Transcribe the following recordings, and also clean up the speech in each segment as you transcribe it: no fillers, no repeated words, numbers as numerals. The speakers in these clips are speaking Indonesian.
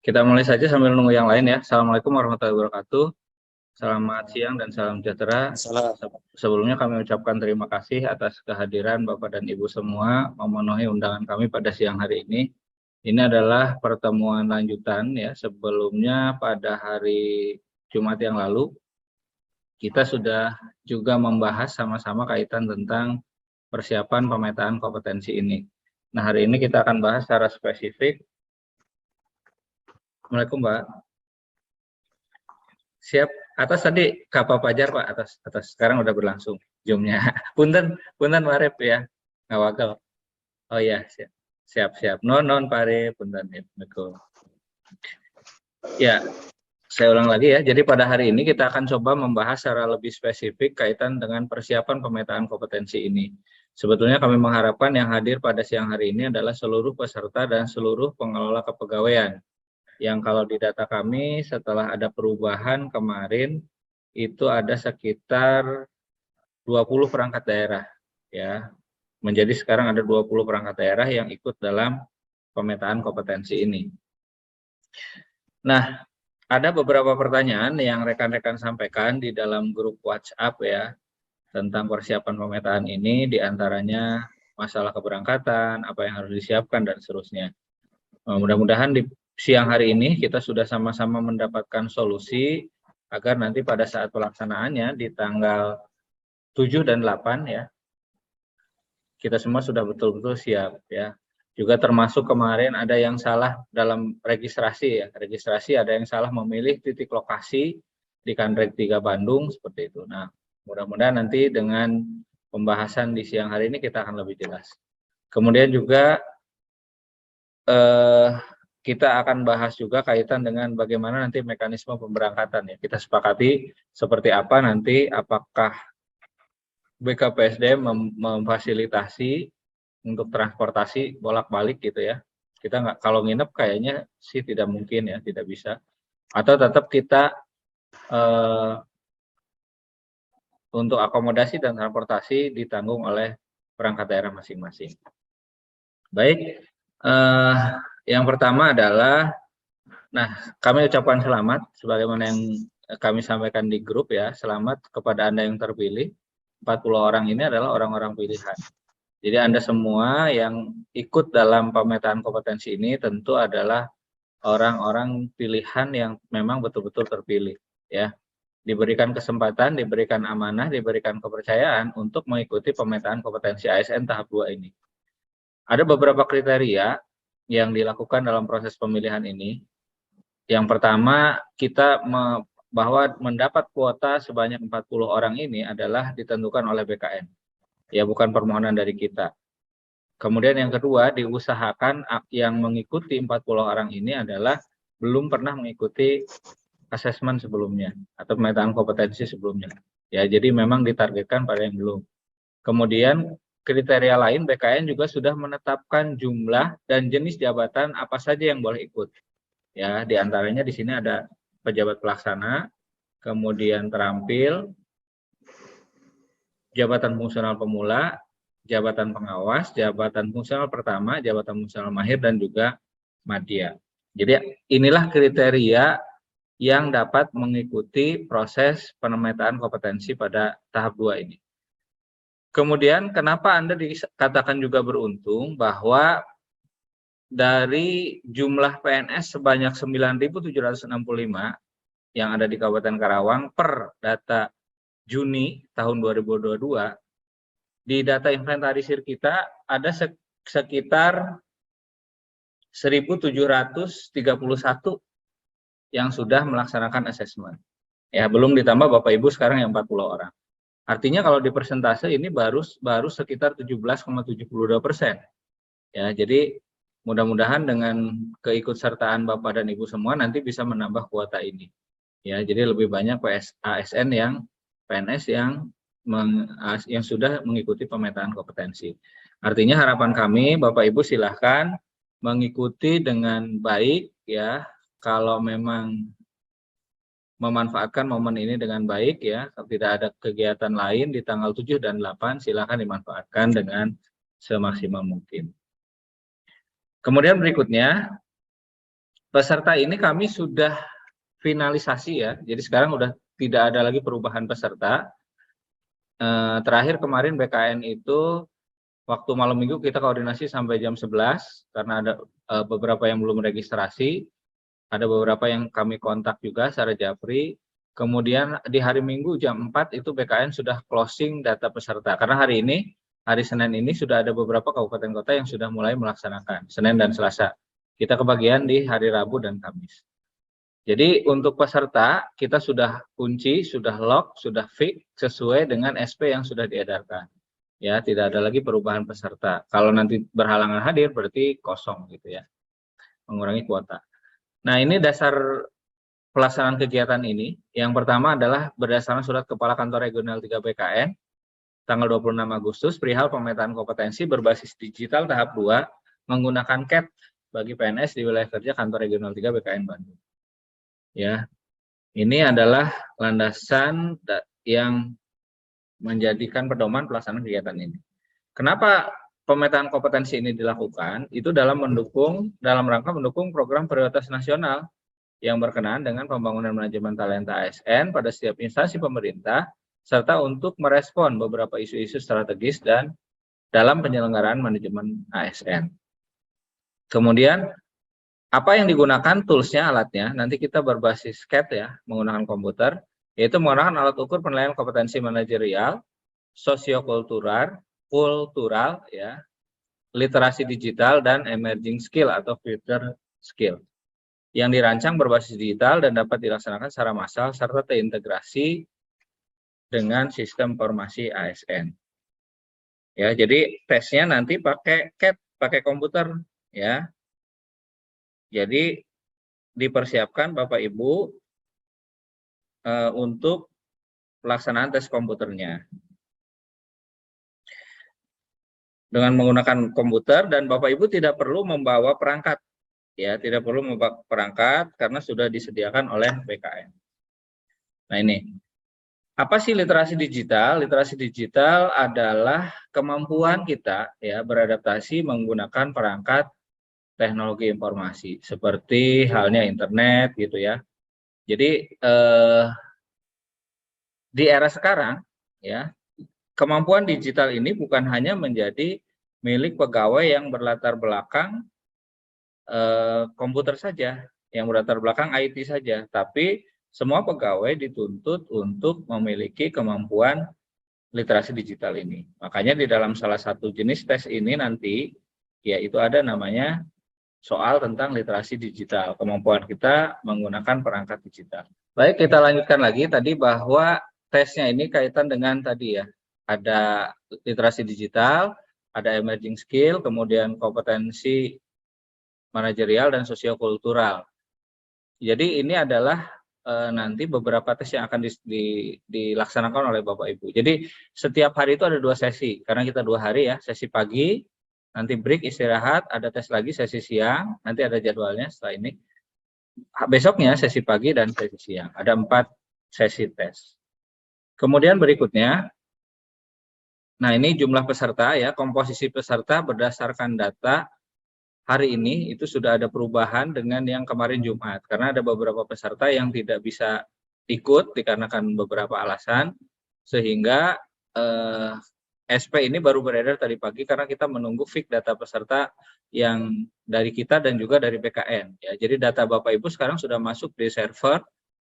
Kita mulai saja sambil nunggu yang lain ya. Assalamualaikum warahmatullahi wabarakatuh. Selamat siang dan salam sejahtera. Sebelumnya kami ucapkan terima kasih atas kehadiran Bapak dan Ibu semua memenuhi undangan kami pada siang hari ini. Ini adalah pertemuan lanjutan ya. Sebelumnya pada hari Jumat yang lalu kita sudah juga membahas sama-sama kaitan tentang persiapan pemetaan kompetensi ini. Nah, hari ini kita akan bahas secara spesifik. Assalamualaikum, Mbak. Siap. Atas tadi Kapa Pajar, Pak. Atas. Sekarang udah berlangsung Zoom-nya. Punten Pak Rep ya. Nggak wakil. Oh iya, siap. Non Pak Rep, punten ya. Ya, saya ulang lagi ya. Jadi pada hari ini kita akan coba membahas secara lebih spesifik kaitan dengan persiapan pemetaan kompetensi ini. Sebetulnya kami mengharapkan yang hadir pada siang hari ini adalah seluruh peserta dan seluruh pengelola kepegawaian. Yang kalau di data kami setelah ada perubahan kemarin itu ada sekitar 20 perangkat daerah ya. Menjadi sekarang ada 20 perangkat daerah yang ikut dalam pemetaan kompetensi ini. Nah, ada beberapa pertanyaan yang rekan-rekan sampaikan di dalam grup WhatsApp ya tentang persiapan pemetaan ini, diantaranya masalah keberangkatan, apa yang harus disiapkan dan seterusnya. Mudah-mudahan di siang hari ini kita sudah sama-sama mendapatkan solusi agar nanti pada saat pelaksanaannya di tanggal 7 dan 8 ya, kita semua sudah betul-betul siap ya. Juga termasuk kemarin ada yang salah dalam registrasi ya. Registrasi ada yang salah memilih titik lokasi di Kanrek 3 Bandung seperti itu. Nah, mudah-mudahan nanti dengan pembahasan di siang hari ini kita akan lebih jelas. Kemudian juga kita akan bahas juga kaitan dengan bagaimana nanti mekanisme pemberangkatan ya. Kita sepakati seperti apa nanti, apakah BKPSDM memfasilitasi untuk transportasi bolak-balik gitu ya. Kita nggak, kalau nginep kayaknya sih tidak mungkin ya, tidak bisa. Atau tetap kita untuk akomodasi dan transportasi ditanggung oleh perangkat daerah masing-masing. Baik, yang pertama adalah, nah kami ucapkan selamat sebagaimana yang kami sampaikan di grup ya, selamat kepada Anda yang terpilih. 40 orang ini adalah orang-orang pilihan. Jadi Anda semua yang ikut dalam pemetaan kompetensi ini tentu adalah orang-orang pilihan yang memang betul-betul terpilih ya. Diberikan kesempatan, diberikan amanah, diberikan kepercayaan untuk mengikuti pemetaan kompetensi ASN tahap 2 ini. Ada beberapa kriteria yang dilakukan dalam proses pemilihan ini. Yang pertama, kita bahwa mendapat kuota sebanyak 40 orang ini adalah ditentukan oleh BKN. Ya, bukan permohonan dari kita. Kemudian yang kedua, diusahakan yang mengikuti 40 orang ini adalah belum pernah mengikuti asesmen sebelumnya atau pemetaan kompetensi sebelumnya. Ya, jadi memang ditargetkan pada yang belum. Kemudian kriteria lain BKN juga sudah menetapkan jumlah dan jenis jabatan apa saja yang boleh ikut. Ya, diantaranya di sini ada pejabat pelaksana, kemudian terampil, jabatan fungsional pemula, jabatan pengawas, jabatan fungsional pertama, jabatan fungsional mahir, dan juga madya. Jadi inilah kriteria yang dapat mengikuti proses pemetaan kompetensi pada tahap 2 ini. Kemudian kenapa Anda dikatakan juga beruntung bahwa dari jumlah PNS sebanyak 9.765 yang ada di Kabupaten Karawang per data Juni tahun 2022, di data inventarisir kita ada sekitar 1.731 yang sudah melaksanakan asesmen. Ya, belum ditambah Bapak Ibu sekarang yang 40 orang. Artinya kalau di persentase ini baru sekitar 17,72%. Ya, jadi mudah-mudahan dengan keikutsertaan Bapak dan Ibu semua nanti bisa menambah kuota ini. Ya, jadi lebih banyak ASN yang PNS yang sudah mengikuti pemetaan kompetensi. Artinya harapan kami Bapak Ibu silahkan mengikuti dengan baik ya. Kalau memang memanfaatkan momen ini dengan baik ya, tidak ada kegiatan lain di tanggal 7 dan 8 silakan dimanfaatkan dengan semaksimal mungkin. Kemudian berikutnya peserta ini kami sudah finalisasi ya, jadi sekarang udah tidak ada lagi perubahan peserta. Terakhir kemarin BKN itu waktu malam minggu kita koordinasi sampai jam 11 karena ada beberapa yang belum registrasi, ada beberapa yang kami kontak juga secara japri. Kemudian di hari Minggu jam 4 itu BKN sudah closing data peserta. Karena hari ini, hari Senin ini sudah ada beberapa kabupaten kota yang sudah mulai melaksanakan, Senin dan Selasa. Kita kebagian di hari Rabu dan Kamis. Jadi untuk peserta kita sudah kunci, sudah lock, sudah fix sesuai dengan SP yang sudah diedarkan. Ya, tidak ada lagi perubahan peserta. Kalau nanti berhalangan hadir berarti kosong gitu ya. Mengurangi kuota. Nah, ini dasar pelaksanaan kegiatan ini. Yang pertama adalah berdasarkan surat Kepala Kantor Regional 3 BKN tanggal 26 Agustus perihal pemetaan kompetensi berbasis digital tahap 2 menggunakan CAT bagi PNS di wilayah kerja Kantor Regional 3 BKN Bandung. Ya. Ini adalah landasan yang menjadikan pedoman pelaksanaan kegiatan ini. Kenapa pemetaan kompetensi ini dilakukan? Itu dalam rangka mendukung program prioritas nasional yang berkenaan dengan pembangunan manajemen talenta ASN pada setiap instansi pemerintah, serta untuk merespon beberapa isu-isu strategis dan dalam penyelenggaraan manajemen ASN. Kemudian, apa yang digunakan toolsnya, alatnya, nanti kita berbasis CAT ya, menggunakan komputer, yaitu menggunakan alat ukur penilaian kompetensi manajerial, sosiokultural, ya, literasi digital, dan emerging skill atau future skill. Yang dirancang berbasis digital dan dapat dilaksanakan secara massal serta terintegrasi dengan sistem informasi ASN. Ya, jadi tesnya nanti pakai CAT, pakai komputer ya. Jadi dipersiapkan Bapak Ibu untuk pelaksanaan tes komputernya. Dengan menggunakan komputer dan Bapak Ibu tidak perlu membawa perangkat. Ya, tidak perlu membawa perangkat karena sudah disediakan oleh BKN. Nah, ini. Apa sih literasi digital? Literasi digital adalah kemampuan kita ya beradaptasi menggunakan perangkat teknologi informasi seperti halnya internet gitu ya. Jadi di era sekarang ya, kemampuan digital ini bukan hanya menjadi milik pegawai yang berlatar belakang komputer saja, yang berlatar belakang IT saja, tapi semua pegawai dituntut untuk memiliki kemampuan literasi digital ini. Makanya di dalam salah satu jenis tes ini nanti, yaitu ada namanya soal tentang literasi digital, kemampuan kita menggunakan perangkat digital. Baik, kita lanjutkan lagi tadi bahwa tesnya ini kaitan dengan tadi ya, ada literasi digital, ada emerging skill, kemudian kompetensi manajerial dan sosiokultural. Jadi ini adalah nanti beberapa tes yang akan dilaksanakan oleh Bapak Ibu. Jadi setiap hari itu ada 2 sesi, karena kita 2 hari ya, sesi pagi, nanti break istirahat, ada tes lagi sesi siang, nanti ada jadwalnya setelah ini. Besoknya sesi pagi dan sesi siang, ada 4 sesi tes. Kemudian berikutnya, nah ini jumlah peserta ya, komposisi peserta berdasarkan data hari ini itu sudah ada perubahan dengan yang kemarin Jumat, karena ada beberapa peserta yang tidak bisa ikut dikarenakan beberapa alasan, sehingga SP ini baru beredar tadi pagi karena kita menunggu fix data peserta yang dari kita dan juga dari BKN. Ya, jadi data Bapak Ibu sekarang sudah masuk di server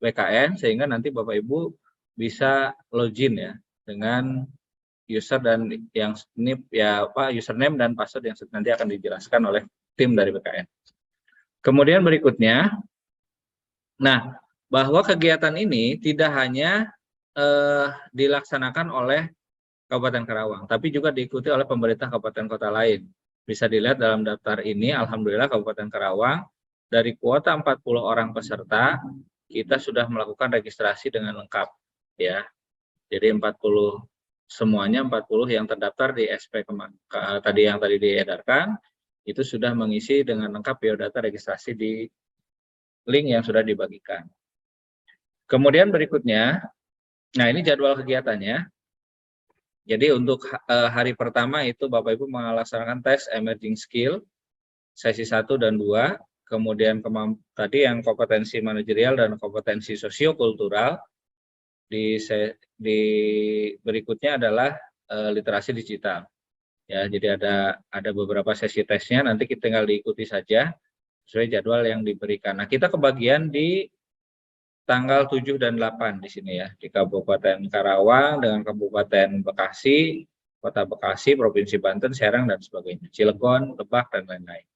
BKN sehingga nanti Bapak Ibu bisa login ya dengan user dan yang NIP ya username dan password yang nanti akan dijelaskan oleh tim dari BKN. Kemudian berikutnya, nah bahwa kegiatan ini tidak hanya dilaksanakan oleh Kabupaten Karawang, tapi juga diikuti oleh pemerintah kabupaten kota lain. Bisa dilihat dalam daftar ini, alhamdulillah Kabupaten Karawang dari kuota 40 orang peserta kita sudah melakukan registrasi dengan lengkap ya. Jadi 40 semuanya 40 yang terdaftar di SP tadi yang tadi diedarkan itu sudah mengisi dengan lengkap biodata registrasi di link yang sudah dibagikan. Kemudian berikutnya, nah ini jadwal kegiatannya. Jadi untuk hari pertama itu Bapak Ibu melaksanakan tes emerging skill sesi 1 dan 2. kemudian tadi yang kompetensi manajerial dan kompetensi sosiokultural. Di berikutnya adalah literasi digital. Ya, jadi ada beberapa sesi tesnya, nanti kita tinggal diikuti saja sesuai jadwal yang diberikan. Nah, kita kebagian di tanggal 7 dan 8 di sini ya, di Kabupaten Karawang dengan Kabupaten Bekasi, Kota Bekasi, Provinsi Banten, Serang dan sebagainya, Cilegon, Lebak dan lain-lain.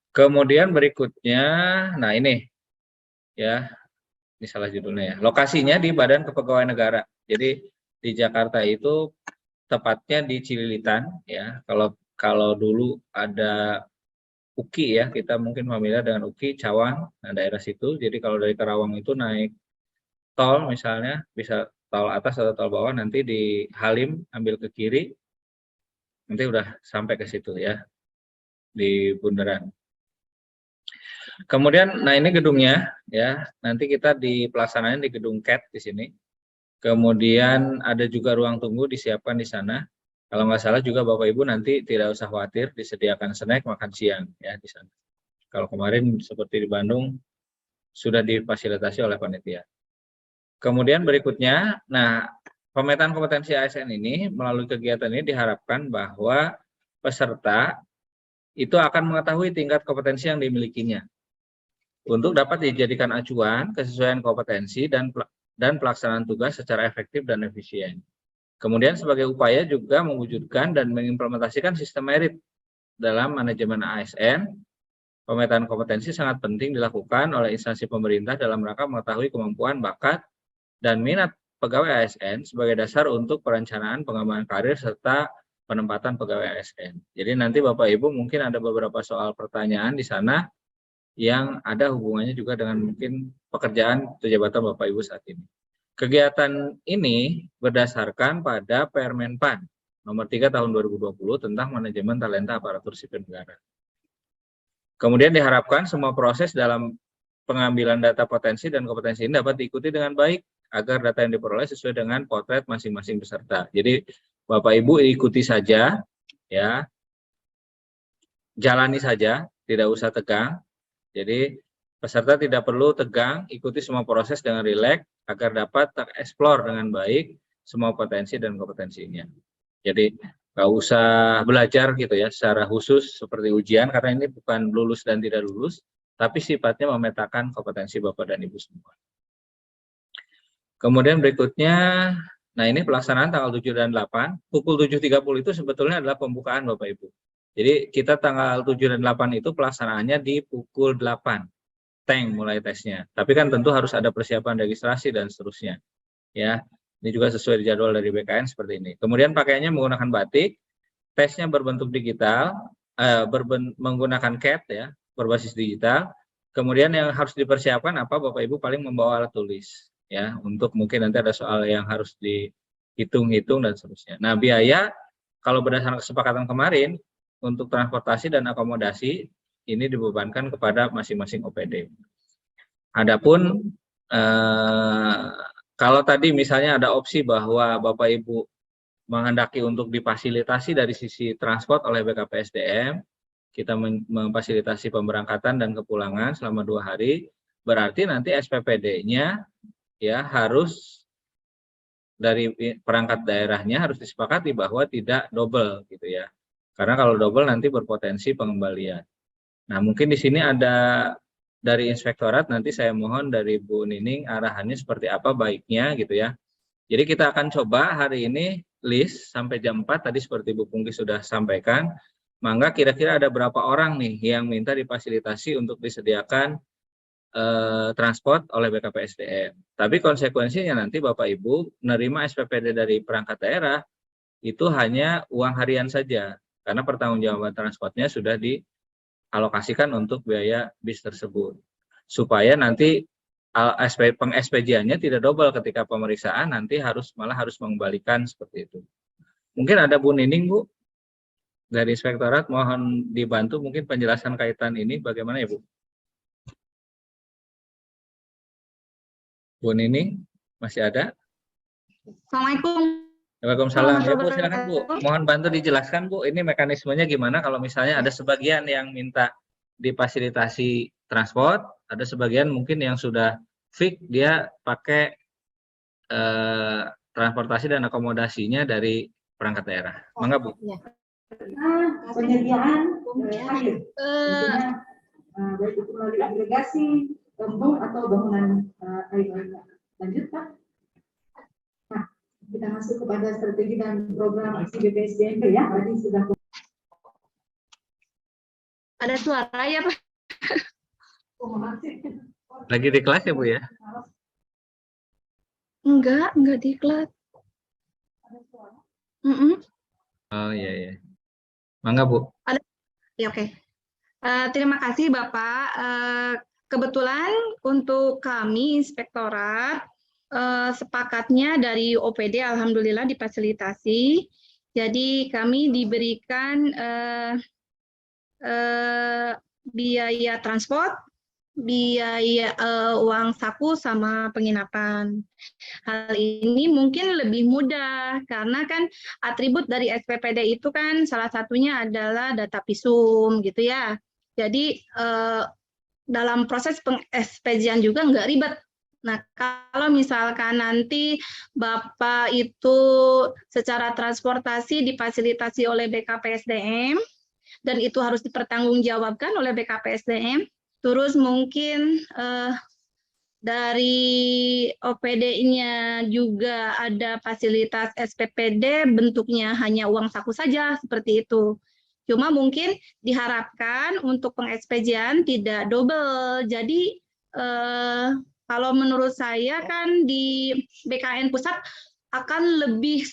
Kemudian berikutnya, nah ini ya, ini salah judulnya ya. Lokasinya di Badan Kepegawaian Negara. Jadi di Jakarta itu tepatnya di Cililitan ya. Kalau dulu ada UKI ya, kita mungkin familiar dengan UKI Cawang, nah daerah situ. Jadi kalau dari Karawang itu naik tol misalnya, bisa tol atas atau tol bawah, nanti di Halim ambil ke kiri, nanti udah sampai ke situ ya, di bundaran. Kemudian, nah ini gedungnya ya, nanti kita di pelaksanaan di gedung CAT di sini. Kemudian ada juga ruang tunggu disiapkan di sana. Kalau nggak salah juga Bapak Ibu nanti tidak usah khawatir, disediakan snack makan siang ya di sana. Kalau kemarin seperti di Bandung sudah difasilitasi oleh panitia. Kemudian berikutnya, nah pemetaan kompetensi ASN ini melalui kegiatan ini diharapkan bahwa peserta itu akan mengetahui tingkat kompetensi yang dimilikinya untuk dapat dijadikan acuan kesesuaian kompetensi dan pelaksanaan tugas secara efektif dan efisien. Kemudian sebagai upaya juga mewujudkan dan mengimplementasikan sistem merit dalam manajemen ASN, pemetaan kompetensi sangat penting dilakukan oleh instansi pemerintah dalam rangka mengetahui kemampuan, bakat, dan minat pegawai ASN sebagai dasar untuk perencanaan pengembangan karir serta penempatan pegawai ASN. Jadi nanti Bapak Ibu mungkin ada beberapa soal pertanyaan di sana yang ada hubungannya juga dengan mungkin pekerjaan atau jabatan Bapak Ibu saat ini. Kegiatan ini berdasarkan pada Permenpan nomor 3 tahun 2020 tentang manajemen talenta aparatur sipil negara. Kemudian diharapkan semua proses dalam pengambilan data potensi dan kompetensi ini dapat diikuti dengan baik agar data yang diperoleh sesuai dengan potret masing-masing peserta. Jadi Bapak Ibu ikuti saja ya. Jalani saja, tidak usah tegang. Jadi peserta tidak perlu tegang, ikuti semua proses dengan rileks agar dapat tereksplor dengan baik semua potensi dan kompetensinya. Jadi nggak usah belajar gitu ya secara khusus seperti ujian karena ini bukan lulus dan tidak lulus, tapi sifatnya memetakan kompetensi Bapak dan Ibu semua. Kemudian berikutnya, nah ini pelaksanaan tanggal 7 dan 8, pukul 7.30 itu sebetulnya adalah pembukaan Bapak Ibu. Jadi kita tanggal 7 dan 8 itu pelaksanaannya di pukul 8, tank mulai tesnya. Tapi kan tentu harus ada persiapan registrasi dan seterusnya. Ya, ini juga sesuai jadwal dari BKN seperti ini. Kemudian pakaiannya menggunakan batik, tesnya berbentuk digital, menggunakan CAT ya, berbasis digital. Kemudian yang harus dipersiapkan apa Bapak Ibu paling membawa alat tulis ya, untuk mungkin nanti ada soal yang harus dihitung-hitung dan seterusnya. Nah, biaya kalau berdasarkan kesepakatan kemarin untuk transportasi dan akomodasi ini dibebankan kepada masing-masing OPD. Adapun kalau tadi misalnya ada opsi bahwa Bapak Ibu menghendaki untuk difasilitasi dari sisi transport oleh BKPSDM, kita memfasilitasi pemberangkatan dan kepulangan selama 2 hari, berarti nanti SPPD-nya ya harus dari perangkat daerahnya harus disepakati bahwa tidak double gitu ya. Karena kalau double nanti berpotensi pengembalian. Nah, mungkin di sini ada dari inspektorat, nanti saya mohon dari Bu Nining arahannya seperti apa baiknya gitu ya. Jadi kita akan coba hari ini list sampai jam 4 tadi seperti Bu Pungki sudah sampaikan. Mangga kira-kira ada berapa orang nih yang minta difasilitasi untuk disediakan transport oleh BKPSDM. Tapi konsekuensinya nanti Bapak Ibu menerima SPPD dari perangkat daerah itu hanya uang harian saja. Karena pertanggungjawaban transportnya sudah dialokasikan untuk biaya bis tersebut. Supaya nanti peng-SPJ-nya tidak double ketika pemeriksaan, nanti malah harus mengembalikan seperti itu. Mungkin ada Bu Nining, Bu, dari inspektorat, mohon dibantu mungkin penjelasan kaitan ini bagaimana ya, Bu? Bu Nining, masih ada? Assalamualaikum. Waalaikumsalam. Ya Bu, silakan Bu. Mohon bantu dijelaskan Bu, ini mekanismenya gimana kalau misalnya ada sebagian yang minta difasilitasi transport, ada sebagian mungkin yang sudah fix dia pakai transportasi dan akomodasinya dari perangkat daerah. Mangga Bu. Ya. Penyediaan air, baik itu melalui agregasi, embung atau bangunan air lainnya. Lanjut Pak. Nah, kita masuk kepada strategi dan program aksi BPSDM ya. Tadi sudah. Ada suara ya Pak? Lagi di kelas ya Bu ya? Enggak di kelas. Oh iya iya. Mangga Bu. Ya, oke. Terima kasih Bapak. Kebetulan untuk kami inspektorat sepakatnya dari OPD alhamdulillah difasilitasi. Jadi kami diberikan biaya transport, biaya uang saku sama penginapan. Hal ini mungkin lebih mudah karena kan atribut dari SPPD itu kan salah satunya adalah data visum gitu ya. Jadi dalam proses pengekspedisian juga nggak ribet. Nah, kalau misalkan nanti Bapak itu secara transportasi difasilitasi oleh BKPSDM dan itu harus dipertanggungjawabkan oleh BKPSDM, terus mungkin dari OPD-nya juga ada fasilitas SPPD, bentuknya hanya uang saku saja, seperti itu. Cuma mungkin diharapkan untuk pengekspedisian tidak double. Jadi kalau menurut saya kan di BKN pusat akan lebih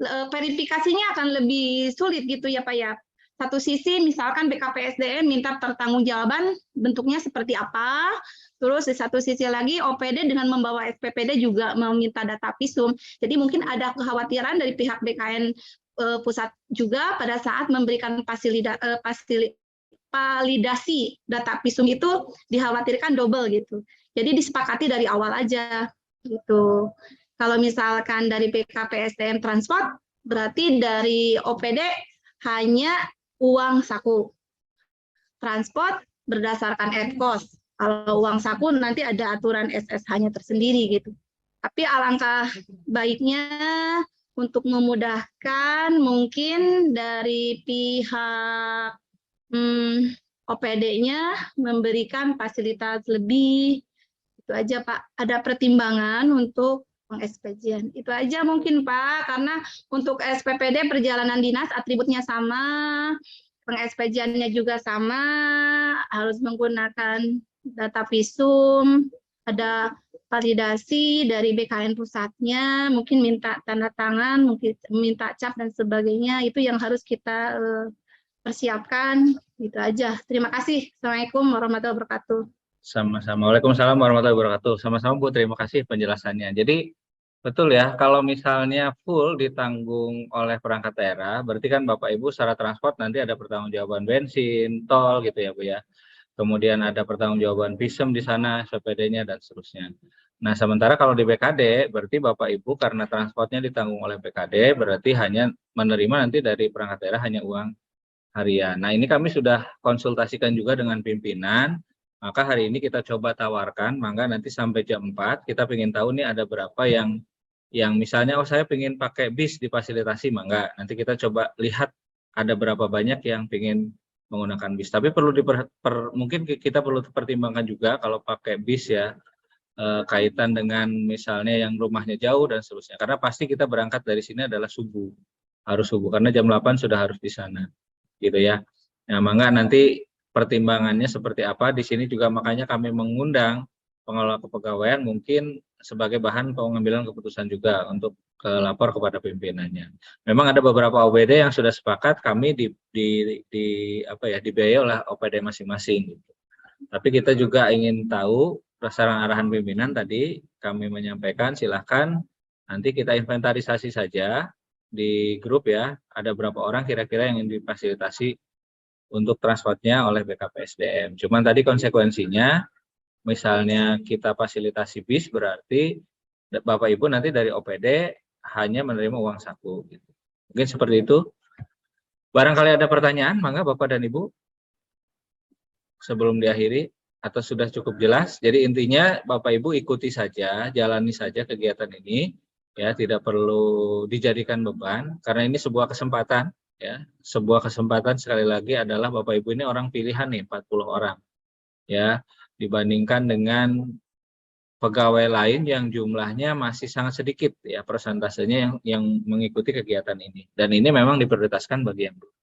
verifikasinya akan lebih sulit gitu ya Pak ya. Satu sisi misalkan BKPSDM minta pertanggungjawaban bentuknya seperti apa, terus di satu sisi lagi OPD dengan membawa SPPD juga meminta data visum. Jadi mungkin ada kekhawatiran dari pihak BKN pusat juga pada saat memberikan validasi data visum itu dikhawatirkan double gitu. Jadi disepakati dari awal aja gitu. Kalau misalkan dari BKPSDM transport berarti dari OPD hanya uang saku. Transport berdasarkan ad-cost. Kalau uang saku nanti ada aturan SSH-nya tersendiri gitu. Tapi alangkah baiknya untuk memudahkan mungkin dari pihak OPD-nya memberikan fasilitas lebih. Itu aja Pak. Ada pertimbangan untuk pengekspedisian. Itu aja mungkin Pak, karena untuk SPPD perjalanan dinas atributnya sama, pengekspedisiannya juga sama, harus menggunakan data visum, ada validasi dari BKN pusatnya, mungkin minta tanda tangan, mungkin minta cap dan sebagainya, itu yang harus kita persiapkan. Gitu aja. Terima kasih. Assalamualaikum warahmatullahi wabarakatuh. Sama-sama. Waalaikumsalam warahmatullahi wabarakatuh. Sama-sama Bu, terima kasih penjelasannya. Jadi betul ya, kalau misalnya full ditanggung oleh perangkat daerah, berarti kan Bapak Ibu secara transport nanti ada pertanggungjawaban bensin, tol gitu ya Bu ya. Kemudian ada pertanggungjawaban visum di sana, SPPD-nya dan seterusnya. Nah, sementara kalau di BKD, berarti Bapak Ibu karena transportnya ditanggung oleh BKD, berarti hanya menerima nanti dari perangkat daerah hanya uang harian. Nah, ini kami sudah konsultasikan juga dengan pimpinan. Maka hari ini kita coba tawarkan, maka nanti sampai jam 4 kita ingin tahu nih ada berapa yang misalnya saya ingin pakai bis difasilitasi, maka nanti kita coba lihat ada berapa banyak yang ingin menggunakan bis. Tapi perlu mungkin kita perlu pertimbangkan juga kalau pakai bis ya kaitan dengan misalnya yang rumahnya jauh dan seterusnya. Karena pasti kita berangkat dari sini adalah subuh, harus subuh karena jam 8 sudah harus di sana, gitu ya. Nah, maka nanti pertimbangannya seperti apa di sini juga makanya kami mengundang pengelola kepegawaian mungkin sebagai bahan pengambilan keputusan juga untuk lapor kepada pimpinannya. Memang ada beberapa OPD yang sudah sepakat kami dibiayai oleh OPD masing-masing. Tapi kita juga ingin tahu berdasarkan arahan pimpinan tadi kami menyampaikan silahkan nanti kita inventarisasi saja di grup ya ada berapa orang kira-kira yang ingin difasilitasi untuk transportnya oleh BKPSDM. Cuman tadi konsekuensinya, misalnya kita fasilitasi bis berarti Bapak Ibu nanti dari OPD hanya menerima uang saku. Gitu. Mungkin seperti itu. Barangkali ada pertanyaan, mangga Bapak dan Ibu sebelum diakhiri, atau sudah cukup jelas. Jadi intinya Bapak Ibu ikuti saja, jalani saja kegiatan ini, ya, tidak perlu dijadikan beban karena ini sebuah kesempatan, ya. Sebuah kesempatan sekali lagi adalah Bapak Ibu ini orang pilihan nih, 40 orang. Ya, dibandingkan dengan pegawai lain yang jumlahnya masih sangat sedikit, ya, persentasenya yang mengikuti kegiatan ini. Dan ini memang diprioritaskan bagi yang dulu.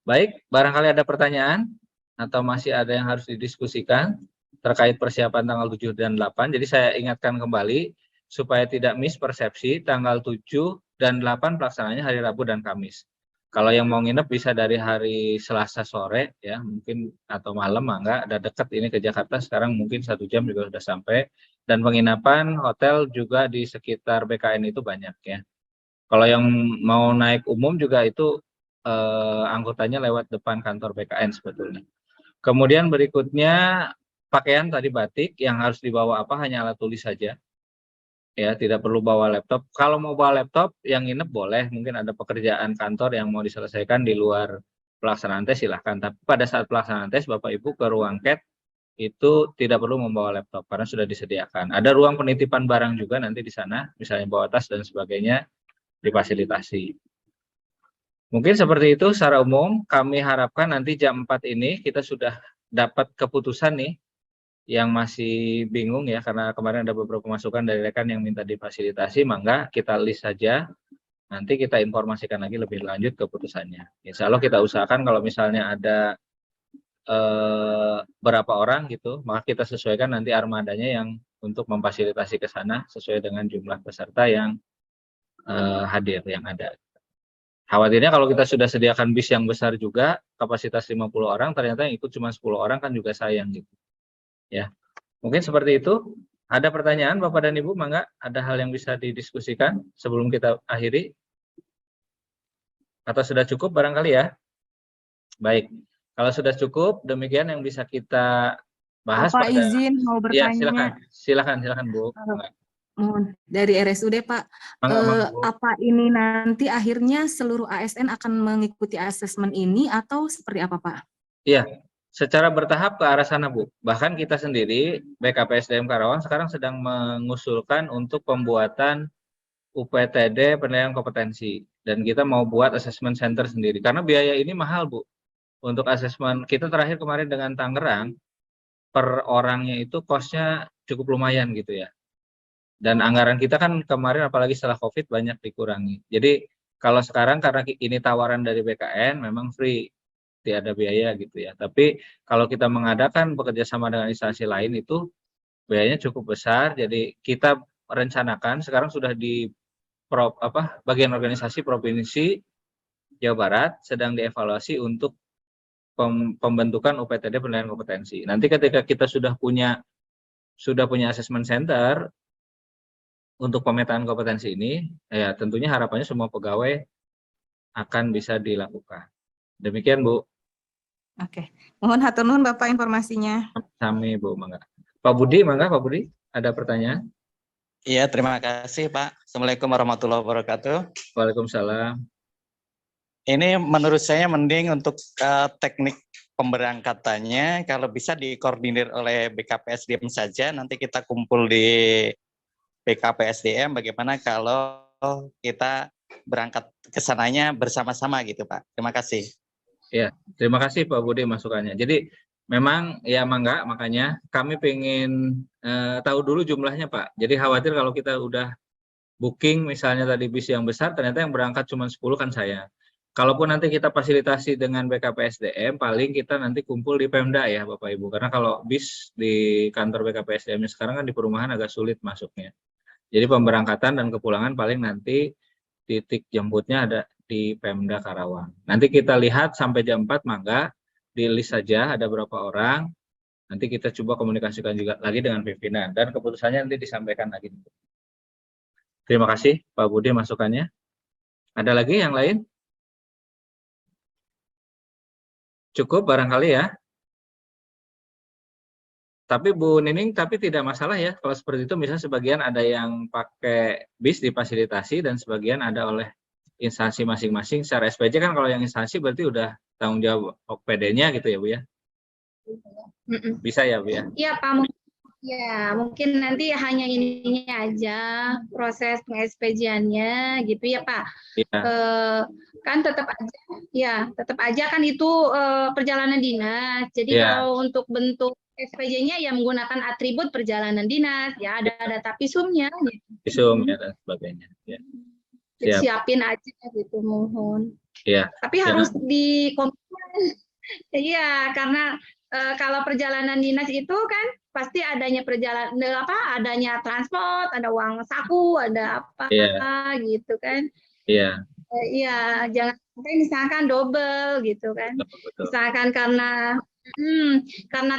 Baik, barangkali ada pertanyaan atau masih ada yang harus didiskusikan terkait persiapan tanggal 7 dan 8. Jadi saya ingatkan kembali supaya tidak mispersepsi, tanggal 7 dan 8 pelaksanaannya hari Rabu dan Kamis. Kalau yang mau nginep bisa dari hari Selasa sore, ya, mungkin, atau malam, mangga, ada dekat ini ke Jakarta, sekarang mungkin 1 jam juga sudah sampai. Dan penginapan hotel juga di sekitar BKN itu banyak, ya. Kalau yang mau naik umum juga itu anggotanya lewat depan kantor BKN sebetulnya. Kemudian berikutnya pakaian tadi batik, yang harus dibawa apa, hanya alat tulis saja. Ya, tidak perlu bawa laptop. Kalau mau bawa laptop, yang nginep boleh, mungkin ada pekerjaan kantor yang mau diselesaikan di luar pelaksanaan tes, silahkan. Tapi pada saat pelaksanaan tes, Bapak Ibu ke ruang CAT itu tidak perlu membawa laptop karena sudah disediakan. Ada ruang penitipan barang juga nanti di sana, misalnya bawa tas dan sebagainya, difasilitasi. Mungkin seperti itu secara umum. Kami harapkan nanti jam 4 ini kita sudah dapat keputusan nih. Yang masih bingung, ya, karena kemarin ada beberapa masukan dari rekan yang minta difasilitasi, mangga kita list saja. Nanti kita informasikan lagi lebih lanjut keputusannya. Insya Allah kita usahakan kalau misalnya ada berapa orang gitu, maka kita sesuaikan nanti armadanya yang untuk memfasilitasi ke sana sesuai dengan jumlah peserta yang hadir yang ada. Khawatirnya kalau kita sudah sediakan bis yang besar juga, kapasitas 50 orang, ternyata yang ikut cuma 10 orang, kan juga sayang gitu. Ya, mungkin seperti itu. Ada pertanyaan Bapak dan Ibu, mangga, ada hal yang bisa didiskusikan sebelum kita akhiri? Atau sudah cukup barangkali, ya? Baik, kalau sudah cukup, demikian yang bisa kita bahas. Bapak pada... izin mau Ya, bertanya. silakan Bu. Dari RSUD Pak, Mangga, Bu. apa ini nanti akhirnya seluruh ASN akan mengikuti asesmen ini atau seperti apa Pak? Iya, secara bertahap ke arah sana Bu. Bahkan kita sendiri, BKPSDM Karawang sekarang sedang mengusulkan untuk pembuatan UPTD penilaian kompetensi. Dan kita mau buat assessment center sendiri. Karena biaya ini mahal Bu. Untuk asesmen, kita terakhir kemarin dengan Tangerang, per orangnya itu cost-nya cukup lumayan gitu ya. Dan anggaran kita kan kemarin apalagi setelah COVID banyak dikurangi. Jadi kalau sekarang karena ini tawaran dari BKN memang free, tidak ada biaya gitu ya. Tapi kalau kita mengadakan bekerja sama dengan instansi lain itu biayanya cukup besar. Jadi kita rencanakan sekarang sudah di bagian organisasi Provinsi Jawa Barat sedang dievaluasi untuk pembentukan UPTD penilaian kompetensi. Nanti ketika kita sudah punya assessment center untuk pemetaan kompetensi ini, ya tentunya harapannya semua pegawai akan bisa dilakukan. Demikian Bu. Oke, mohon hatur nuhun Bapak informasinya. Sami Bu, mangga. Pak Budi, mangga Pak Budi, ada pertanyaan? Iya, terima kasih Pak. Assalamualaikum warahmatullahi wabarakatuh. Waalaikumsalam. Ini menurut saya mending untuk teknik pemberangkatannya kalau bisa dikoordinir oleh BKPSDM saja. Nanti kita kumpul di BKPSDM bagaimana kalau kita berangkat ke sananya bersama-sama gitu Pak. Terima kasih. Ya, terima kasih Pak Budi masukannya. Jadi memang ya mangga, makanya kami pengen tahu dulu jumlahnya Pak. Jadi khawatir kalau kita udah booking misalnya tadi bis yang besar, ternyata yang berangkat cuma 10 kan saya. Kalaupun nanti kita fasilitasi dengan BKPSDM, paling kita nanti kumpul di Pemda ya Bapak Ibu. Karena kalau bis di kantor BKPSDM sekarang kan di perumahan agak sulit masuknya. Jadi pemberangkatan dan kepulangan paling nanti titik jemputnya ada di Pemda Karawang. Nanti kita lihat sampai jam 4, mangga di list saja ada berapa orang. Nanti kita coba komunikasikan juga lagi dengan pimpinan dan keputusannya nanti disampaikan lagi. Terima kasih Pak Budi masukannya. Ada lagi yang lain? Cukup barangkali ya. Tapi Bu Nining, tapi tidak masalah ya kalau seperti itu. Misalnya sebagian ada yang pakai bis difasilitasi dan sebagian ada oleh instansi masing-masing. Secara SPJ kan kalau yang instansi berarti udah tanggung jawab OPD-nya gitu ya Bu ya? Bisa ya Bu ya? Iya Pak, ya mungkin nanti hanya ininya aja proses peng-SPJ-annya gitu ya Pak. Iya. Kan tetap aja kan itu perjalanan dinas. Jadi Iya. kalau untuk bentuk SPJ-nya ya menggunakan atribut perjalanan dinas, ya ada data visumnya. Visum ya dan sebagainya. Ya. Siap. Siapin aja gitu, mohon. Iya. Tapi harus iya, karena kalau perjalanan dinas itu kan pasti adanya adanya transport, ada uang saku, ada apa gitu kan. Iya. Iya, jangan sampai misalkan double gitu kan. Betul. Misalkan karena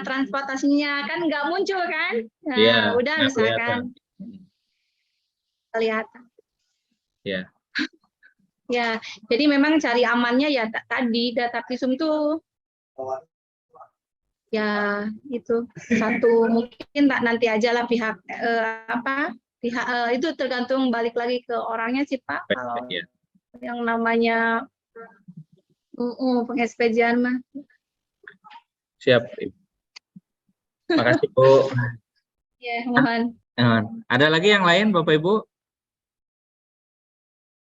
transportasinya kan nggak muncul kan. Nah, Iya, udah misalkan kelihatan. Iya. Ya, jadi memang cari amannya ya tadi data visum tuh ya itu satu, mungkin nanti aja lah pihak itu tergantung balik lagi ke orangnya sih Pak, kalau yang namanya peng-SPJ-an mah. Siap. Makasih Bu. Ya, mohon. Ada lagi yang lain Bapak Ibu?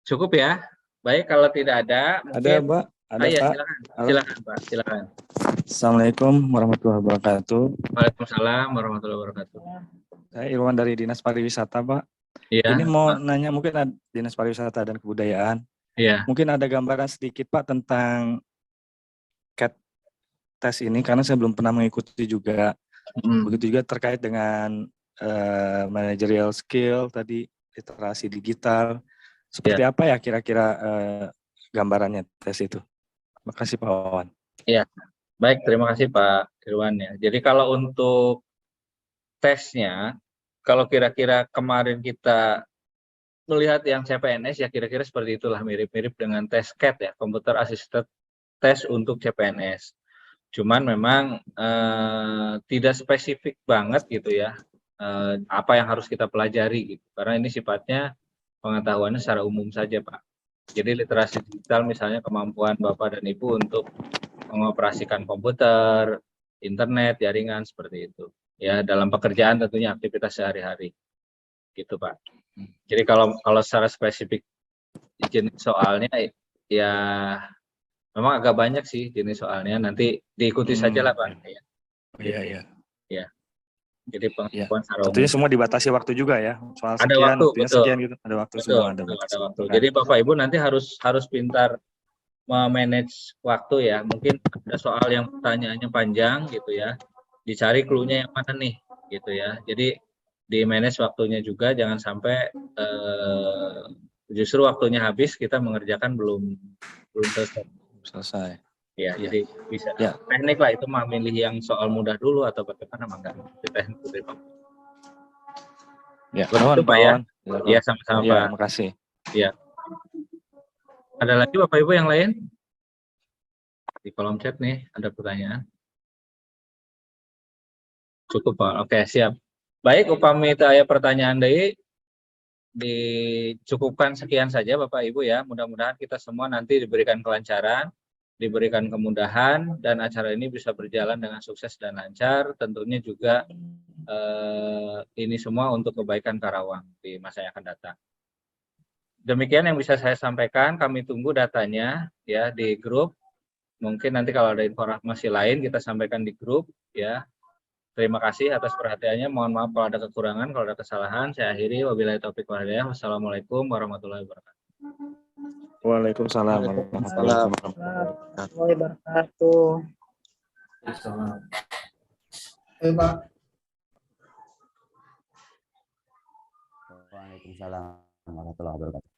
Cukup ya? Baik, kalau tidak ada mungkin... Ada Mbak, ada ya, Pak. Silakan Pak, silakan. Assalamualaikum warahmatullahi wabarakatuh. Waalaikumsalam warahmatullahi wabarakatuh. Saya Irwan dari Dinas Pariwisata Pak. Iya. Ini mau nanya mungkin Dinas Pariwisata dan Kebudayaan. Iya. Mungkin ada gambaran sedikit Pak tentang CAT tes ini karena saya belum pernah mengikuti juga. Begitu juga terkait dengan managerial skill tadi, literasi digital. Seperti apa ya kira-kira gambarannya tes itu? Terima kasih Pak Wawan. Iya, baik, terima kasih Pak Irwan ya. Jadi kalau untuk tesnya, kalau kira-kira kemarin kita melihat yang CPNS ya kira-kira seperti itulah, mirip-mirip dengan tes CAT ya, Computer Assisted Test untuk CPNS. Cuman memang tidak spesifik banget gitu ya, apa yang harus kita pelajari gitu. Karena ini sifatnya pengetahuannya secara umum saja Pak. Jadi literasi digital misalnya kemampuan Bapak dan Ibu untuk mengoperasikan komputer, internet, jaringan seperti itu. Ya dalam pekerjaan tentunya aktivitas sehari-hari. Gitu Pak. Jadi kalau secara spesifik jenis soalnya ya memang agak banyak sih jenis soalnya. Nanti diikuti saja lah Pak. Iya. Ya. Jadi pengetahuan secara umum. Tentunya semua dibatasi waktu juga ya. Soal ada sekian, waktu, betul. Sekian gitu. Ada waktu betul, semua. Ada waktu. Jadi Bapak Ibu nanti harus pintar memanage waktu ya. Mungkin ada soal yang pertanyaannya panjang gitu ya. Dicari clue-nya yang mana nih gitu ya. Jadi di manage waktunya juga, jangan sampai justru waktunya habis kita mengerjakan belum selesai. Ya, jadi bisa teknik lah itu memilih yang soal mudah dulu atau bagaimana enggak. Teknik itu ya. Begitu Pak ya. Ya sama-sama Pak. Terima kasih. Ya. Ada lagi Bapak Ibu yang lain? Di kolom chat nih ada pertanyaan. Cukup Pak. Oke, siap. Baik, upami teu aya pertanyaan deui dicukupkan sekian saja Bapak Ibu ya. Mudah-mudahan kita semua nanti diberikan kelancaran, diberikan kemudahan, dan acara ini bisa berjalan dengan sukses dan lancar. Tentunya juga ini semua untuk kebaikan Karawang di masa yang akan datang. Demikian yang bisa saya sampaikan. Kami tunggu datanya ya di grup. Mungkin nanti kalau ada informasi lain kita sampaikan di grup ya. Terima kasih atas perhatiannya. Mohon maaf kalau ada kekurangan, kalau ada kesalahan. Saya akhiri. Wabillahi taufiq wal hidayah. Wassalamualaikum warahmatullahi wabarakatuh. Waalaikumsalam warahmatullahi wabarakatuh. Waalaikumsalam warahmatullahi wabarakatuh.